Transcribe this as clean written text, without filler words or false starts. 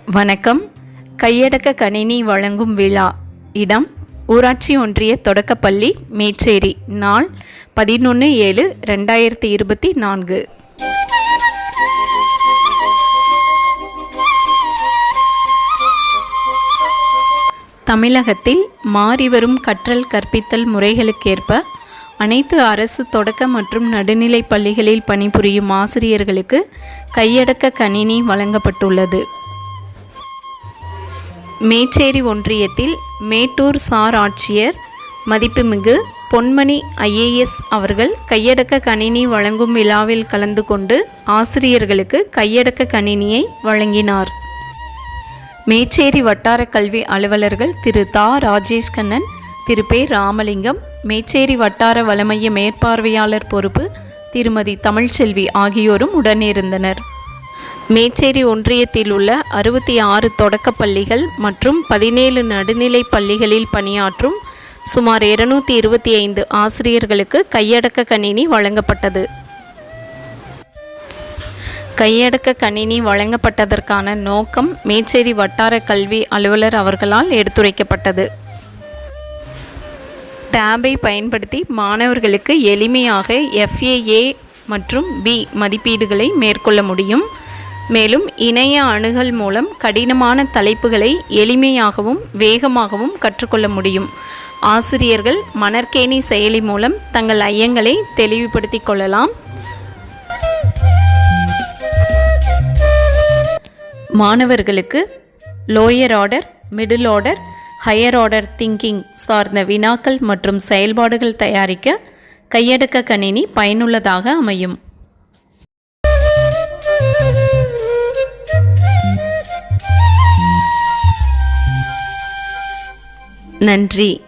வணக்கம். கையடக்க கணினி வழங்கும் விழா. இடம் ஊராட்சி ஒன்றிய தொடக்கப்பள்ளி மேச்சேரி. நாள் 11/7/2024. தமிழகத்தில் மாறிவரும் கற்றல் கற்பித்தல் முறைகளுக்கேற்ப அனைத்து அரசு தொடக்க மற்றும் நடுநிலைப் பள்ளிகளில் பணிபுரியும் ஆசிரியர்களுக்கு கையடக்க கணினி வழங்கப்பட்டுள்ளது. மேச்சேரி ஒன்றியத்தில் மேட்டூர் சார் ஆட்சியர் மதிப்புமிகு பொன்மணி IAS அவர்கள் கையடக்க கணினி வழங்கும் விழாவில் கலந்து கொண்டு ஆசிரியர்களுக்கு கையடக்க கணினியை வழங்கினார். மேச்சேரி வட்டார கல்வி அலுவலர்கள் திரு தா ராஜேஷ் கண்ணன், திரு பே ராமலிங்கம், மேச்சேரி வட்டார வளமைய மேற்பார்வையாளர் பொறுப்பு திருமதி தமிழ்ச்செல்வி ஆகியோரும் உடனிருந்தனர். மேச்சேரி ஒன்றியத்தில் உள்ள 66 தொடக்கப் பள்ளிகள் மற்றும் 17 நடுநிலைப் பள்ளிகளில் பணியாற்றும் சுமார் 225 ஆசிரியர்களுக்கு கையடக்க கணினி வழங்கப்பட்டது. கையடக்க கணினி வழங்கப்பட்டதற்கான நோக்கம் மேச்சேரி வட்டார கல்வி அலுவலர் அவர்களால் எடுத்துரைக்கப்பட்டது. டேபை பயன்படுத்தி மாணவர்களுக்கு எளிமையாக FAA மற்றும் B மதிப்பீடுகளை மேற்கொள்ள முடியும். மேலும் இணைய அணுகல் மூலம் கடினமான தலைப்புகளை எளிமையாகவும் வேகமாகவும் கற்றுக்கொள்ள முடியும். ஆசிரியர்கள் மணற்கேணி செயலி மூலம் தங்கள் ஐயங்களை தெளிவுபடுத்திக் கொள்ளலாம். மாணவர்களுக்கு lower order, middle order, higher order thinking சார்ந்த வினாக்கள் மற்றும் செயல்பாடுகள் தயாரிக்க கையடக்க கணினி பயனுள்ளதாக அமையும். நன்றி.